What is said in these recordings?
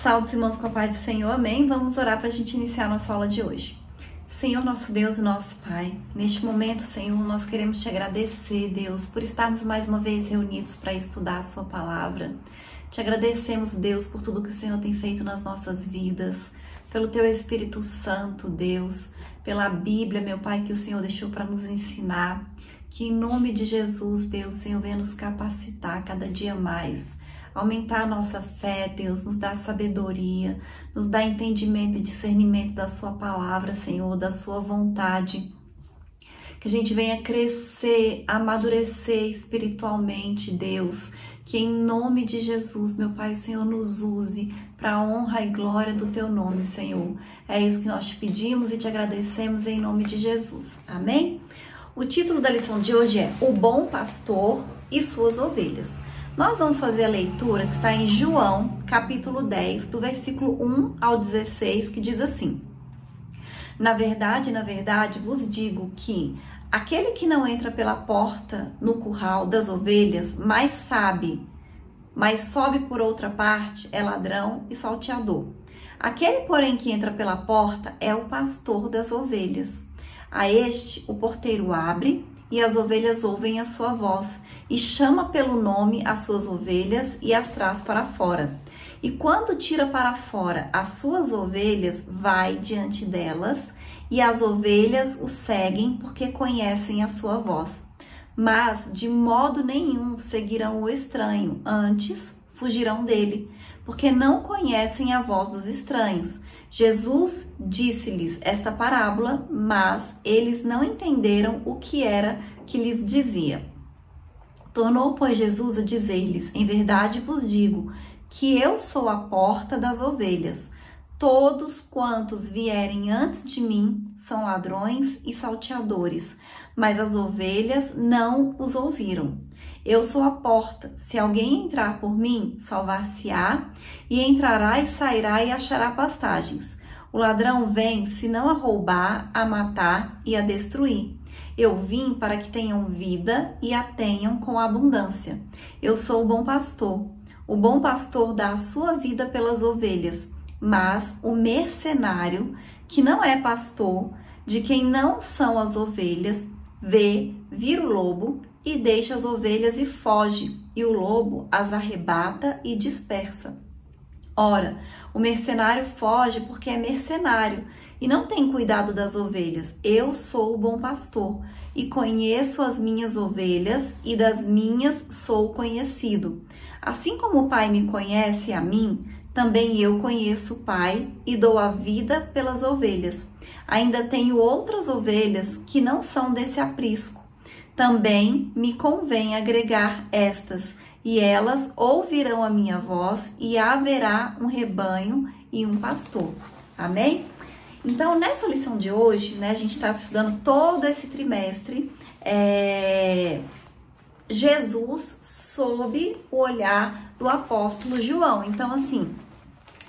Salve, irmãos, com a paz do Senhor, amém? Vamos orar para a gente iniciar nossa aula de hoje. Senhor, nosso Deus e nosso Pai, neste momento, Senhor, nós queremos te agradecer, Deus, por estarmos mais uma vez reunidos para estudar a sua palavra. Te agradecemos, Deus, por tudo que o Senhor tem feito nas nossas vidas, pelo teu Espírito Santo, Deus, pela Bíblia, meu Pai, que o Senhor deixou para nos ensinar. Que em nome de Jesus, Deus, Senhor, venha nos capacitar cada dia mais, aumentar a nossa fé, Deus, nos dá sabedoria, nos dá entendimento e discernimento da sua palavra, Senhor, da sua vontade. Que a gente venha crescer, amadurecer espiritualmente, Deus. Que em nome de Jesus, meu Pai, o Senhor nos use para a honra e glória do teu nome, Senhor. É isso que nós te pedimos e te agradecemos em nome de Jesus. Amém? O título da lição de hoje é O Bom Pastor e Suas Ovelhas. Nós vamos fazer a leitura que está em João, capítulo 10, do versículo 1 ao 16, que diz assim: na verdade, vos digo que aquele que não entra pela porta no curral das ovelhas, mas sobe por outra parte, é ladrão e salteador. Aquele, porém, que entra pela porta é o pastor das ovelhas. A este o porteiro abre e as ovelhas ouvem a sua voz e chama pelo nome as suas ovelhas e as traz para fora. E quando tira para fora as suas ovelhas, vai diante delas e as ovelhas o seguem porque conhecem a sua voz. Mas de modo nenhum seguirão o estranho, antes fugirão dele, porque não conhecem a voz dos estranhos. Jesus disse-lhes esta parábola, mas eles não entenderam o que era que lhes dizia. Tornou, pois, Jesus a dizer-lhes: em verdade vos digo que eu sou a porta das ovelhas. Todos quantos vierem antes de mim são ladrões e salteadores, mas as ovelhas não os ouviram. Eu sou a porta. Se alguém entrar por mim, salvar-se-á, e entrará e sairá e achará pastagens. O ladrão vem, senão a roubar, a matar e a destruir. Eu vim para que tenham vida e a tenham com abundância. Eu sou o bom pastor. O bom pastor dá a sua vida pelas ovelhas, mas o mercenário, que não é pastor, de quem não são as ovelhas, vira o lobo e deixa as ovelhas e foge, e o lobo as arrebata e dispersa. Ora, o mercenário foge porque é mercenário e não tem cuidado das ovelhas. Eu sou o bom pastor e conheço as minhas ovelhas e das minhas sou conhecido. Assim como o Pai me conhece a mim, também eu conheço o Pai e dou a vida pelas ovelhas. Ainda tenho outras ovelhas que não são desse aprisco. Também me convém agregar estas, e elas ouvirão a minha voz, e haverá um rebanho e um pastor. Amém? Então, nessa lição de hoje, né, a gente está estudando todo esse trimestre, Jesus sob o olhar do apóstolo João. Então, assim,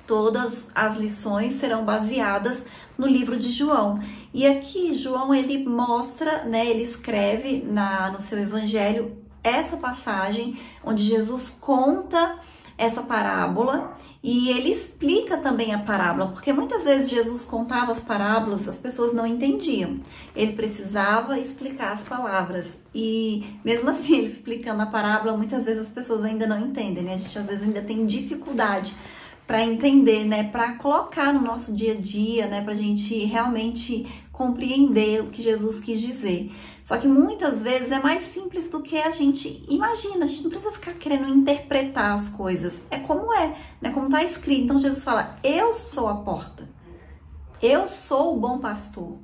todas as lições serão baseadas no livro de João. E aqui, João, ele mostra, né, ele escreve no seu evangelho essa passagem onde Jesus conta essa parábola e ele explica também a parábola, porque muitas vezes Jesus contava as parábolas, as pessoas não entendiam. Ele precisava explicar as palavras e mesmo assim, ele explicando a parábola, muitas vezes as pessoas ainda não entendem, né? A gente às vezes ainda tem dificuldade para entender, né, para colocar no nosso dia a dia, né, para a gente realmente compreender o que Jesus quis dizer. Só que muitas vezes é mais simples do que a gente imagina. A gente não precisa ficar querendo interpretar as coisas. É como né, como está escrito. Então Jesus fala: eu sou a porta. Eu sou o bom pastor.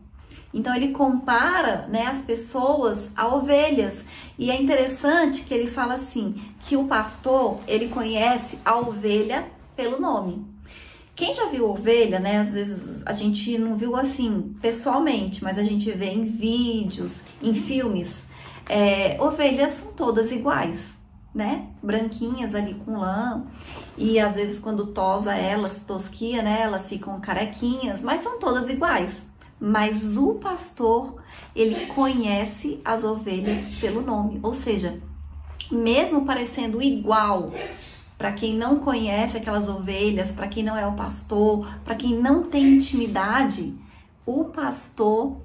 Então ele compara, né, as pessoas a ovelhas. E é interessante que ele fala assim, que o pastor, ele conhece a ovelha pelo nome. Quem já viu ovelha, né? Às vezes a gente não viu assim pessoalmente, mas a gente vê em vídeos, em filmes. Ovelhas são todas iguais, né? Branquinhas ali com lã. E às vezes quando tosa elas, tosquia, né? Elas ficam carequinhas, mas são todas iguais. Mas o pastor, ele conhece as ovelhas pelo nome. Ou seja, mesmo parecendo igual, para quem não conhece aquelas ovelhas, para quem não é o pastor, para quem não tem intimidade, o pastor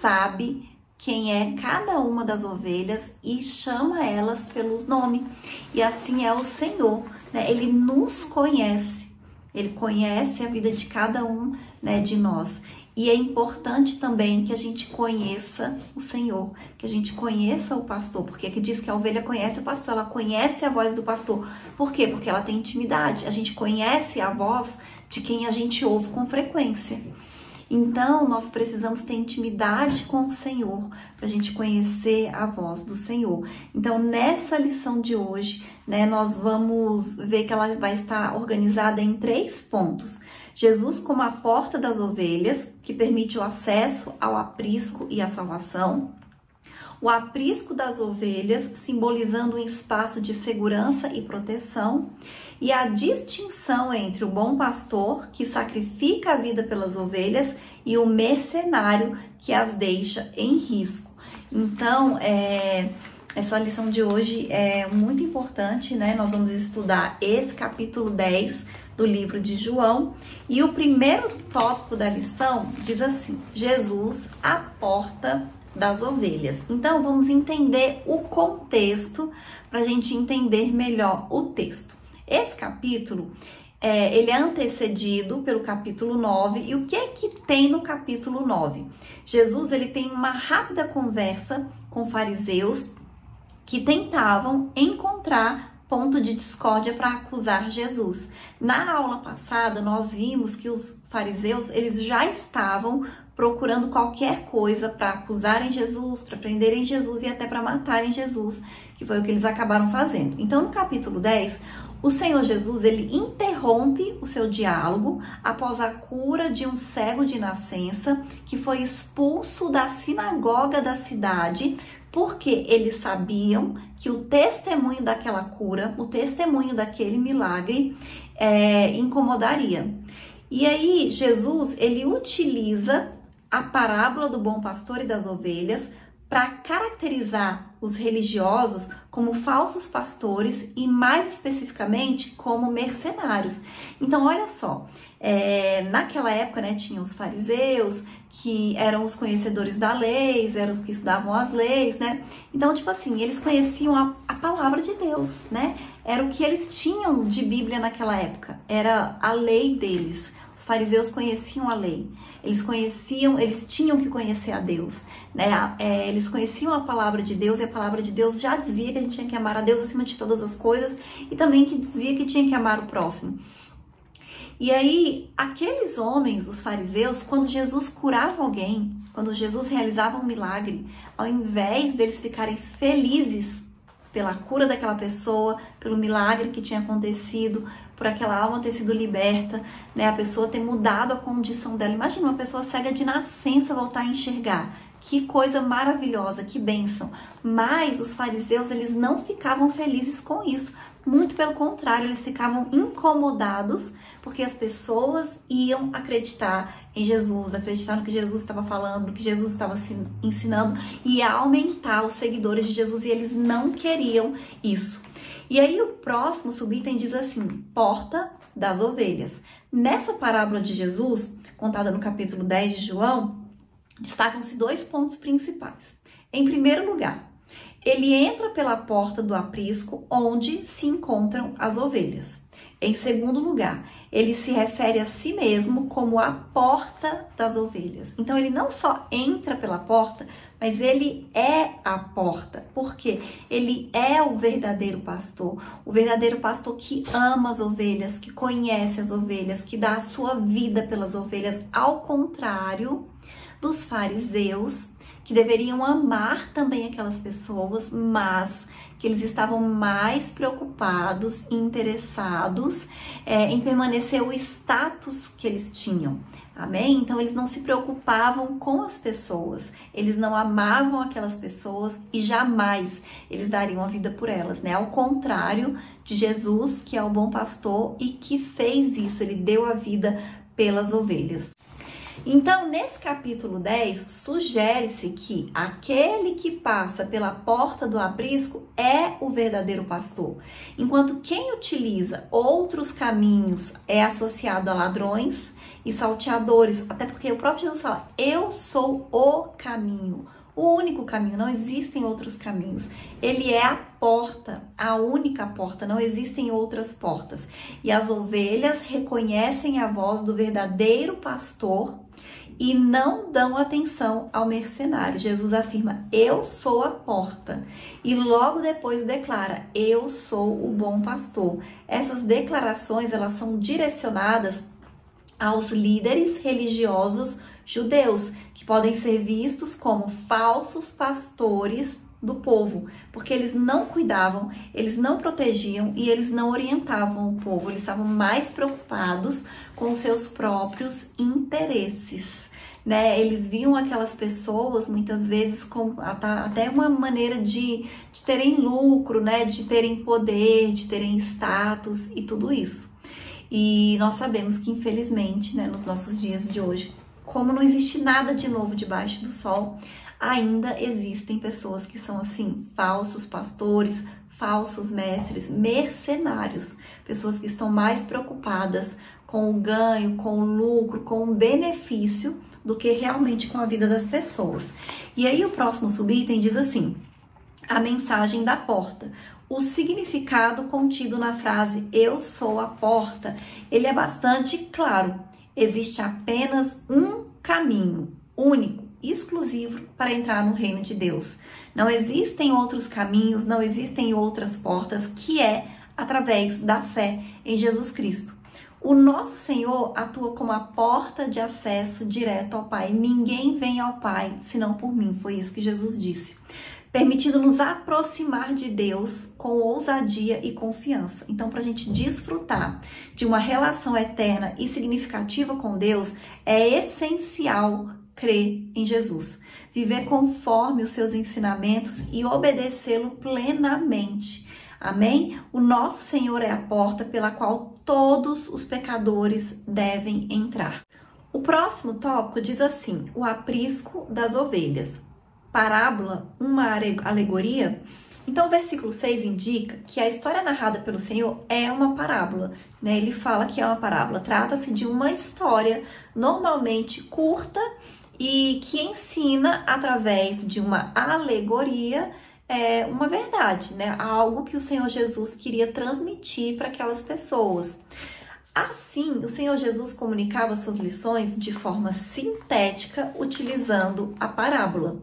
sabe quem é cada uma das ovelhas e chama elas pelos nomes. E assim é o Senhor, né? Ele nos conhece, ele conhece a vida de cada um, né, de nós. E é importante também que a gente conheça o Senhor, que a gente conheça o pastor, porque aqui diz que a ovelha conhece o pastor, ela conhece a voz do pastor. Por quê? Porque ela tem intimidade, a gente conhece a voz de quem a gente ouve com frequência. Então, nós precisamos ter intimidade com o Senhor, para a gente conhecer a voz do Senhor. Então, nessa lição de hoje, né, nós vamos ver que ela vai estar organizada em 3 pontos. Jesus como a porta das ovelhas, que permite o acesso ao aprisco e à salvação. O aprisco das ovelhas, simbolizando um espaço de segurança e proteção. E a distinção entre o bom pastor, que sacrifica a vida pelas ovelhas, e o mercenário, que as deixa em risco. Então, essa lição de hoje é muito importante, né? Nós vamos estudar esse capítulo 10 do livro de João. E o primeiro tópico da lição diz assim: Jesus, a porta das ovelhas. Então, vamos entender o contexto para a gente entender melhor o texto. Esse capítulo, ele é antecedido pelo capítulo 9. E o que é que tem no capítulo 9? Jesus, ele tem uma rápida conversa com fariseus que tentavam encontrar ponto de discórdia para acusar Jesus. Na aula passada, nós vimos que os fariseus, eles já estavam procurando qualquer coisa para acusarem Jesus, para prenderem Jesus e até para matarem Jesus, que foi o que eles acabaram fazendo. Então, no capítulo 10, o Senhor Jesus, ele interrompe o seu diálogo após a cura de um cego de nascença que foi expulso da sinagoga da cidade, porque eles sabiam que o testemunho daquela cura, o testemunho daquele milagre, incomodaria. E aí, Jesus, ele utiliza a parábola do bom pastor e das ovelhas para caracterizar os religiosos como falsos pastores e, mais especificamente, como mercenários. Então, olha só, naquela época, né, tinha os fariseus, que eram os conhecedores da lei, eram os que estudavam as leis, né? Então, tipo assim, eles conheciam a palavra de Deus, né? Era o que eles tinham de Bíblia naquela época, era a lei deles. Os fariseus conheciam a lei, eles tinham que conhecer a Deus, né? Eles conheciam a palavra de Deus, e a palavra de Deus já dizia que a gente tinha que amar a Deus acima de todas as coisas, e também que dizia que tinha que amar o próximo. E aí, aqueles homens, os fariseus, quando Jesus curava alguém, quando Jesus realizava um milagre, ao invés deles ficarem felizes pela cura daquela pessoa, pelo milagre que tinha acontecido, por aquela alma ter sido liberta, né, a pessoa ter mudado a condição dela. Imagina uma pessoa cega de nascença voltar a enxergar. Que coisa maravilhosa, que bênção. Mas os fariseus, eles não ficavam felizes com isso. Muito pelo contrário, eles ficavam incomodados porque as pessoas iam acreditar em Jesus, acreditar no que Jesus estava falando, no que Jesus estava ensinando, e aumentar os seguidores de Jesus, e eles não queriam isso. E aí o próximo subitem diz assim: porta das ovelhas. Nessa parábola de Jesus, contada no capítulo 10 de João, destacam-se 2 pontos principais. Em primeiro lugar, ele entra pela porta do aprisco, onde se encontram as ovelhas. Em segundo lugar, ele se refere a si mesmo como a porta das ovelhas. Então, ele não só entra pela porta, mas ele é a porta, porque ele é o verdadeiro pastor que ama as ovelhas, que conhece as ovelhas, que dá a sua vida pelas ovelhas, ao contrário dos fariseus, que deveriam amar também aquelas pessoas, mas que eles estavam mais preocupados e interessados em permanecer o status que eles tinham. Amém? Então, eles não se preocupavam com as pessoas, eles não amavam aquelas pessoas e jamais eles dariam a vida por elas, né? Ao contrário de Jesus, que é o bom pastor e que fez isso, ele deu a vida pelas ovelhas. Então, nesse capítulo 10, sugere-se que aquele que passa pela porta do aprisco é o verdadeiro pastor, enquanto quem utiliza outros caminhos é associado a ladrões e salteadores, até porque o próprio Jesus fala, eu sou o caminho, o único caminho, não existem outros caminhos. Ele é a porta, a única porta, não existem outras portas. E as ovelhas reconhecem a voz do verdadeiro pastor e não dão atenção ao mercenário. Jesus afirma, eu sou a porta. E logo depois declara, eu sou o bom pastor. Essas declarações, elas são direcionadas aos líderes religiosos judeus, que podem ser vistos como falsos pastores do povo, porque eles não cuidavam, eles não protegiam e eles não orientavam o povo, eles estavam mais preocupados com seus próprios interesses, né? Eles viam aquelas pessoas muitas vezes como até uma maneira de terem lucro, né? De terem poder, de terem status e tudo isso. E nós sabemos que, infelizmente, né, nos nossos dias de hoje, como não existe nada de novo debaixo do sol, ainda existem pessoas que são assim, falsos pastores, falsos mestres, mercenários, pessoas que estão mais preocupadas com o ganho, com o lucro, com o benefício do que realmente com a vida das pessoas. E aí o próximo subitem diz assim, a mensagem da porta. O significado contido na frase eu sou a porta, ele é bastante claro. Existe apenas um caminho único, exclusivo para entrar no reino de Deus. Não existem outros caminhos, não existem outras portas, que é através da fé em Jesus Cristo. O nosso Senhor atua como a porta de acesso direto ao Pai. Ninguém vem ao Pai senão por mim, foi isso que Jesus disse. Permitindo nos aproximar de Deus com ousadia e confiança. Então, para a gente desfrutar de uma relação eterna e significativa com Deus, é essencial crer em Jesus, viver conforme os seus ensinamentos e obedecê-lo plenamente. Amém? O nosso Senhor é a porta pela qual todos os pecadores devem entrar. O próximo tópico diz assim, o aprisco das ovelhas. Parábola, uma alegoria. Então, o versículo 6 indica que a história narrada pelo Senhor é uma parábola, né? Ele fala que é uma parábola. Trata-se de uma história normalmente curta e que ensina através de uma alegoria uma verdade, né? Algo que o Senhor Jesus queria transmitir para aquelas pessoas. Assim, o Senhor Jesus comunicava suas lições de forma sintética, utilizando a parábola.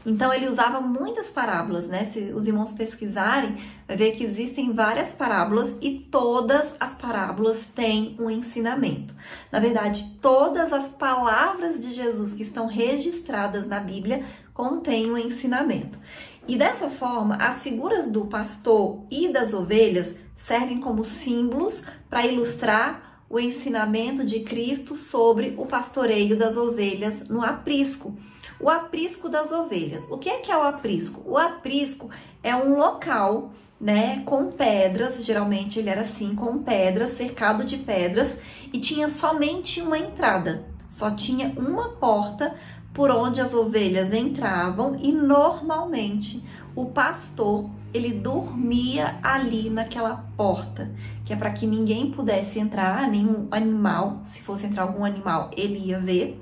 Então, ele usava muitas parábolas, né? Se os irmãos pesquisarem, vai ver que existem várias parábolas e todas as parábolas têm um ensinamento. Na verdade, todas as palavras de Jesus que estão registradas na Bíblia contêm um ensinamento. E dessa forma, as figuras do pastor e das ovelhas servem como símbolos para ilustrar o ensinamento de Cristo sobre o pastoreio das ovelhas no aprisco. O aprisco das ovelhas. O que é o aprisco? O aprisco é um local, né, com pedras, geralmente ele era assim, com pedras, cercado de pedras, e tinha somente uma entrada, só tinha uma porta por onde as ovelhas entravam e normalmente o pastor, ele dormia ali naquela porta, que é para que ninguém pudesse entrar, nenhum animal, se fosse entrar algum animal, ele ia ver,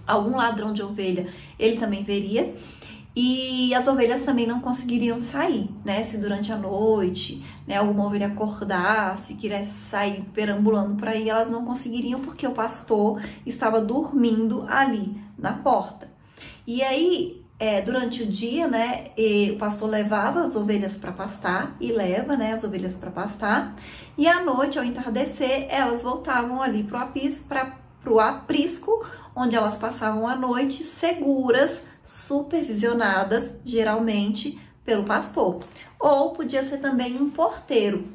algum ladrão de ovelha, ele também veria, e as ovelhas também não conseguiriam sair, né? Se durante a noite, né, alguma ovelha acordasse, quisesse sair perambulando por aí, elas não conseguiriam porque o pastor estava dormindo ali na porta. E aí, durante o dia, né, o pastor levava as ovelhas para pastar e leva, né, as ovelhas para pastar. E à noite, ao entardecer, elas voltavam ali para o aprisco, onde elas passavam a noite seguras, supervisionadas, geralmente pelo pastor. Ou podia ser também um porteiro,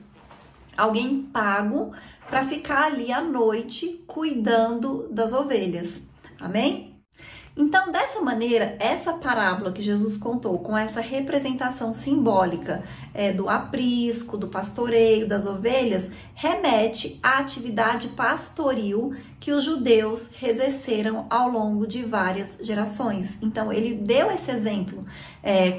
alguém pago para ficar ali à noite cuidando das ovelhas. Amém? Então, dessa maneira, essa parábola que Jesus contou, com essa representação simbólica do aprisco, do pastoreio, das ovelhas, remete à atividade pastoril que os judeus exerceram ao longo de várias gerações. Então, ele deu esse exemplo,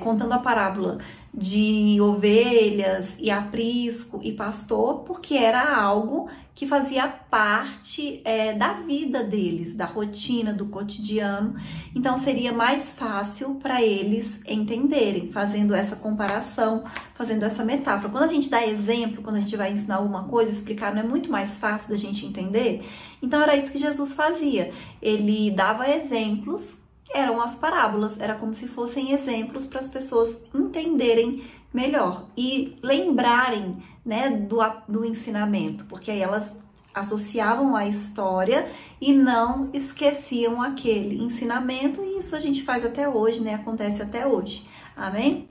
contando a parábola de ovelhas e aprisco e pastor, porque era algo que fazia parte da vida deles, da rotina, do cotidiano. Então seria mais fácil para eles entenderem, fazendo essa comparação, fazendo essa metáfora. Quando a gente dá exemplo, quando a gente vai ensinar alguma coisa, explicar, não é muito mais fácil da gente entender? Então era isso que Jesus fazia. Ele dava exemplos, eram as parábolas, era como se fossem exemplos para as pessoas entenderem melhor e lembrarem, né, do ensinamento, porque aí elas associavam a história e não esqueciam aquele ensinamento, e isso a gente faz até hoje, né, acontece até hoje, amém?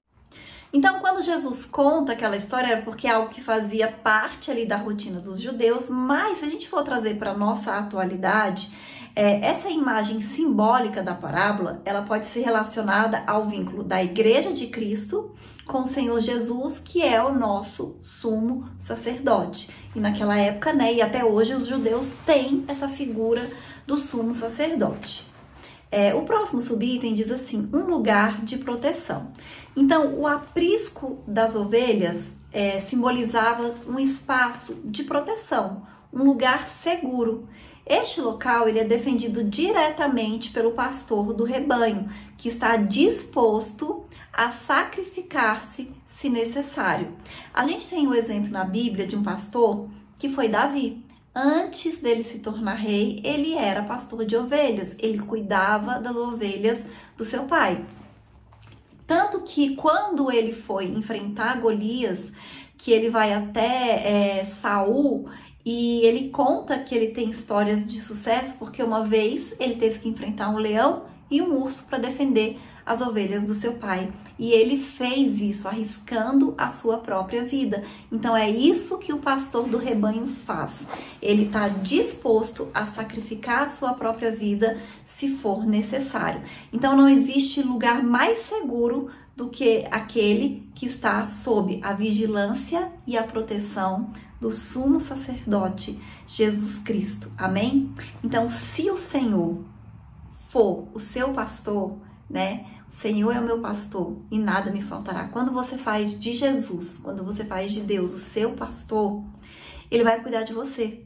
Então, quando Jesus conta aquela história, era porque é algo que fazia parte ali da rotina dos judeus, mas se a gente for trazer para a nossa atualidade, essa imagem simbólica da parábola, ela pode ser relacionada ao vínculo da Igreja de Cristo com o Senhor Jesus, que é o nosso sumo sacerdote. E naquela época, né, e até hoje, os judeus têm essa figura do sumo sacerdote. O próximo subitem diz assim, um lugar de proteção. Então, o aprisco das ovelhas simbolizava um espaço de proteção, um lugar seguro. Este local ele é defendido diretamente pelo pastor do rebanho, que está disposto a sacrificar-se se necessário. A gente tem o exemplo na Bíblia de um pastor que foi Davi. Antes dele se tornar rei, ele era pastor de ovelhas, ele cuidava das ovelhas do seu pai. Tanto que quando ele foi enfrentar Golias, que ele vai até Saul, e ele conta que ele tem histórias de sucesso, porque uma vez ele teve que enfrentar um leão e um urso para defender as ovelhas do seu pai. E ele fez isso, arriscando a sua própria vida. Então é isso que o pastor do rebanho faz. Ele está disposto a sacrificar a sua própria vida se for necessário. Então não existe lugar mais seguro do que aquele que está sob a vigilância e a proteção do sumo sacerdote Jesus Cristo. Amém? Então, se o Senhor for o seu pastor, né? O Senhor é o meu pastor e nada me faltará. Quando você faz de Jesus, quando você faz de Deus o seu pastor, ele vai cuidar de você.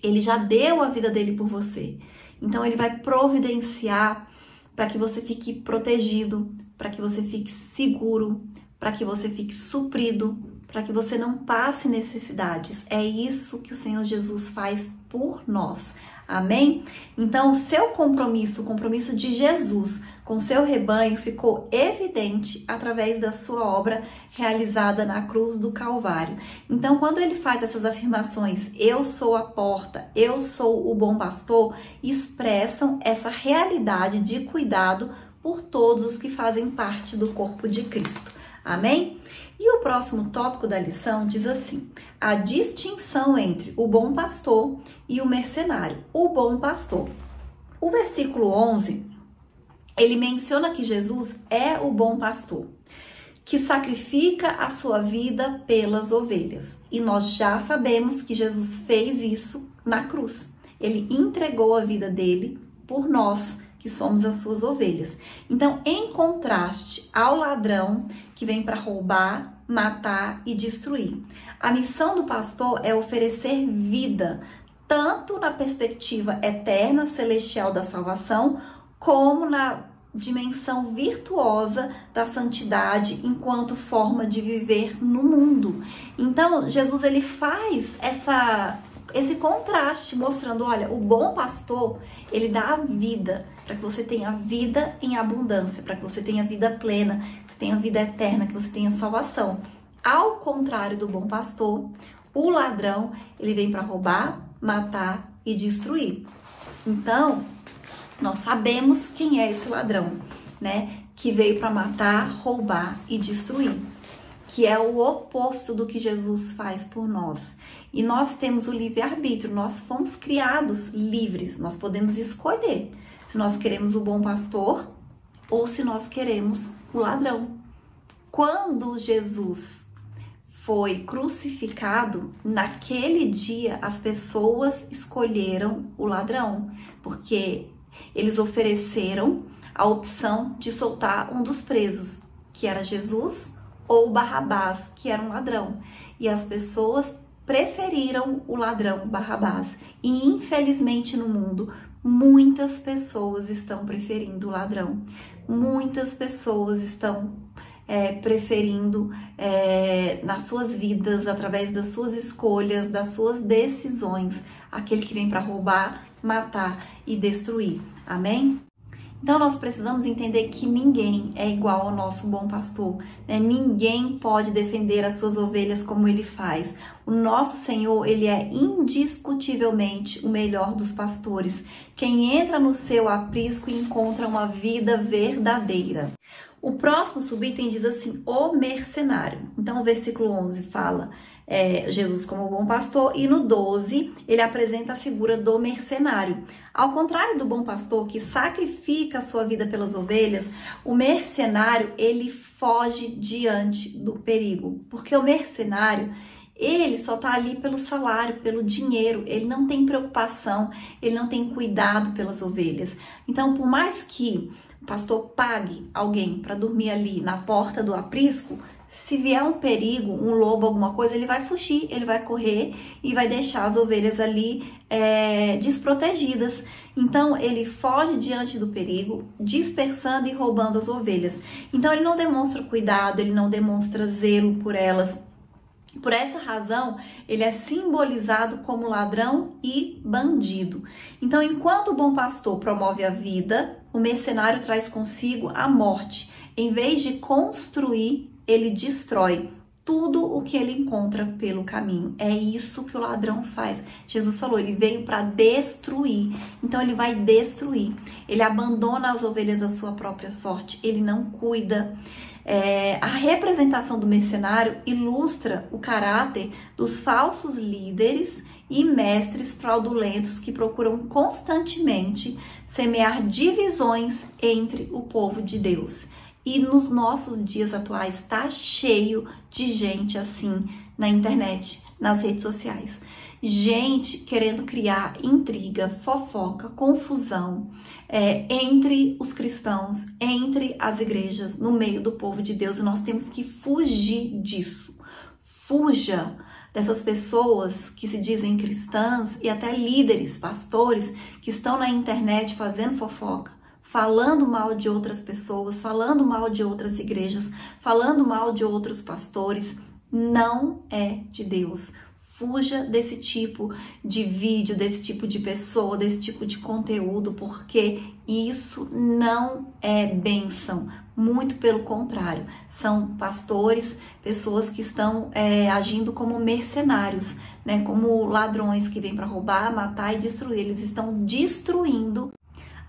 Ele já deu a vida dele por você. Então, ele vai providenciar para que você fique protegido, para que você fique seguro, para que você fique suprido, para que você não passe necessidades. É isso que o Senhor Jesus faz por nós. Amém? Então, o seu compromisso, o compromisso de Jesus com seu rebanho ficou evidente através da sua obra realizada na cruz do Calvário. Então, quando ele faz essas afirmações, eu sou a porta, eu sou o bom pastor, expressam essa realidade de cuidado por todos os que fazem parte do corpo de Cristo. Amém? E o próximo tópico da lição diz assim, a distinção entre o bom pastor e o mercenário. O bom pastor. O versículo 11, ele menciona que Jesus é o bom pastor, que sacrifica a sua vida pelas ovelhas. E nós já sabemos que Jesus fez isso na cruz. Ele entregou a vida dele por nós, que somos as suas ovelhas. Então, em contraste ao ladrão que vem para roubar, matar e destruir, a missão do pastor é oferecer vida, tanto na perspectiva eterna, celestial da salvação, como na dimensão virtuosa da santidade enquanto forma de viver no mundo. Então, Jesus ele faz esse contraste, mostrando, olha, o bom pastor, ele dá a vida para que você tenha vida em abundância, para que você tenha vida plena, que você tenha vida eterna, que você tenha salvação. Ao contrário do bom pastor, o ladrão, ele vem para roubar, matar e destruir. Então, nós sabemos quem é esse ladrão, né? Que veio para matar, roubar e destruir, que é o oposto do que Jesus faz por nós. E nós temos o livre-arbítrio, nós fomos criados livres, nós podemos escolher se nós queremos o bom pastor ou se nós queremos o ladrão. Quando Jesus foi crucificado, naquele dia as pessoas escolheram o ladrão, porque eles ofereceram a opção de soltar um dos presos, que era Jesus, ou Barrabás, que era um ladrão. E as pessoas preferiram o ladrão Barrabás. E infelizmente no mundo, muitas pessoas estão preferindo o ladrão. Muitas pessoas estão preferindo nas suas vidas, através das suas escolhas, das suas decisões, aquele que vem para roubar, matar e destruir. Amém? Então nós precisamos entender que ninguém é igual ao nosso bom pastor, né? Ninguém pode defender as suas ovelhas como ele faz. O nosso Senhor, ele é indiscutivelmente o melhor dos pastores. Quem entra no seu aprisco encontra uma vida verdadeira. O próximo subitem diz assim, o mercenário. Então o versículo 11 fala Jesus como bom pastor, e no 12 ele apresenta a figura do mercenário. Ao contrário do bom pastor que sacrifica a sua vida pelas ovelhas, o mercenário ele foge diante do perigo, porque o mercenário ele só tá ali pelo salário, pelo dinheiro, ele não tem preocupação, ele não tem cuidado pelas ovelhas. Então, por mais que o pastor pague alguém para dormir ali na porta do aprisco, se vier um perigo, um lobo, alguma coisa, ele vai fugir, ele vai correr e vai deixar as ovelhas ali desprotegidas. Então, ele foge diante do perigo, dispersando e roubando as ovelhas. Então, ele não demonstra cuidado, ele não demonstra zelo por elas. Por essa razão, ele é simbolizado como ladrão e bandido. Então, enquanto o bom pastor promove a vida, o mercenário traz consigo a morte. Em vez de construir, ele destrói tudo o que ele encontra pelo caminho. É isso que o ladrão faz. Jesus falou, ele veio para destruir. Então, ele vai destruir. Ele abandona as ovelhas à sua própria sorte. Ele não cuida. A representação do mercenário ilustra o caráter dos falsos líderes e mestres fraudulentos que procuram constantemente semear divisões entre o povo de Deus. E nos nossos dias atuais está cheio de gente assim na internet, nas redes sociais. Gente querendo criar intriga, fofoca, confusão entre os cristãos, entre as igrejas, no meio do povo de Deus. E nós temos que fugir disso. Fuja dessas pessoas que se dizem cristãs e até líderes, pastores, que estão na internet fazendo fofoca, falando mal de outras pessoas, falando mal de outras igrejas, falando mal de outros pastores. Não é de Deus. Fuja desse tipo de vídeo, desse tipo de pessoa, desse tipo de conteúdo, porque isso não é bênção. Muito pelo contrário, são pastores, pessoas que estão agindo como mercenários, né? Como ladrões que vêm para roubar, matar e destruir. Eles estão destruindo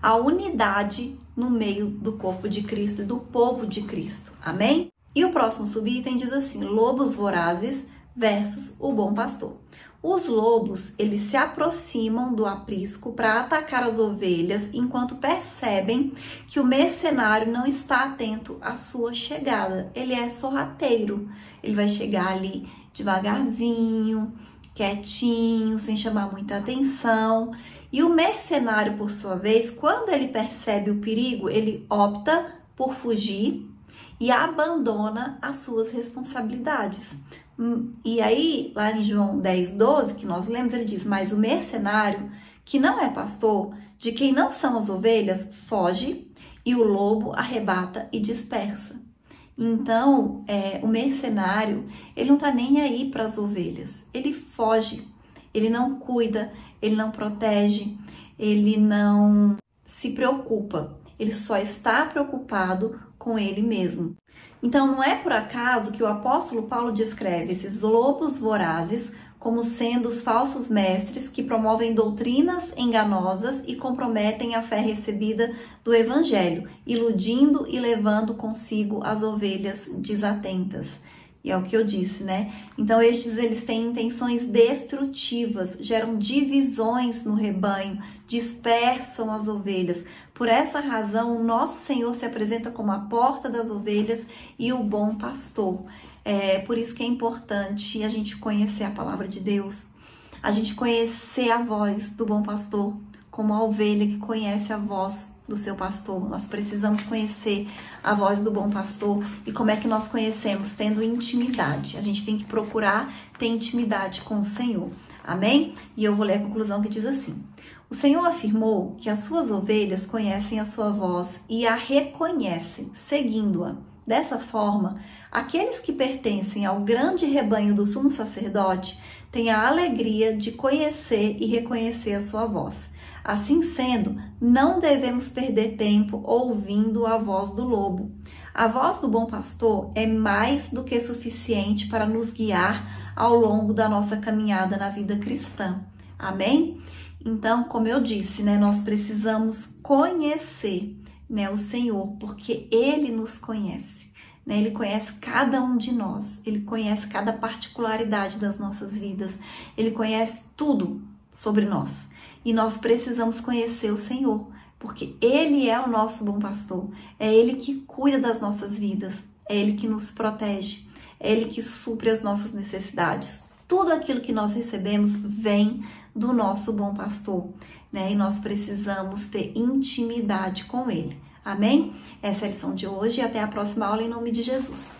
a unidade no meio do corpo de Cristo e do povo de Cristo. Amém? E o próximo subitem diz assim, lobos vorazes versus o bom pastor. Os lobos, eles se aproximam do aprisco para atacar as ovelhas enquanto percebem que o mercenário não está atento à sua chegada. Ele é sorrateiro, ele vai chegar ali devagarzinho, quietinho, sem chamar muita atenção. E o mercenário, por sua vez, quando ele percebe o perigo, ele opta por fugir e abandona as suas responsabilidades. E aí, lá em João 10:12, que nós lemos, ele diz, mas o mercenário, que não é pastor, de quem não são as ovelhas, foge e o lobo arrebata e dispersa. Então, o mercenário, ele não tá nem aí para as ovelhas, ele foge, ele não cuida, ele não protege, ele não se preocupa, ele só está preocupado com ele mesmo. Então, não é por acaso que o apóstolo Paulo descreve esses lobos vorazes como sendo os falsos mestres que promovem doutrinas enganosas e comprometem a fé recebida do evangelho, iludindo e levando consigo as ovelhas desatentas. E é o que eu disse, né? Então, eles têm intenções destrutivas, geram divisões no rebanho, dispersam as ovelhas. Por essa razão, o nosso Senhor se apresenta como a porta das ovelhas e o bom pastor. Por isso que é importante a gente conhecer a palavra de Deus, a gente conhecer a voz do bom pastor, como a ovelha que conhece a voz do seu pastor. Nós precisamos conhecer a voz do bom pastor. E como é que nós conhecemos? Tendo intimidade. A gente tem que procurar ter intimidade com o Senhor. Amém? E eu vou ler a conclusão que diz assim: o Senhor afirmou que as suas ovelhas conhecem a sua voz e a reconhecem, seguindo-a. Dessa forma, aqueles que pertencem ao grande rebanho do sumo sacerdote têm a alegria de conhecer e reconhecer a sua voz. Assim sendo, não devemos perder tempo ouvindo a voz do lobo. A voz do bom pastor é mais do que suficiente para nos guiar ao longo da nossa caminhada na vida cristã. Amém? Então, como eu disse, né, nós precisamos conhecer, né, o Senhor, porque Ele nos conhece. Ele conhece cada um de nós, Ele conhece cada particularidade das nossas vidas, Ele conhece tudo sobre nós. E nós precisamos conhecer o Senhor, porque Ele é o nosso bom pastor, é Ele que cuida das nossas vidas, é Ele que nos protege, é Ele que supre as nossas necessidades. Tudo aquilo que nós recebemos vem do nosso bom pastor, né? E nós precisamos ter intimidade com Ele. Amém? Essa é a lição de hoje e até a próxima aula em nome de Jesus.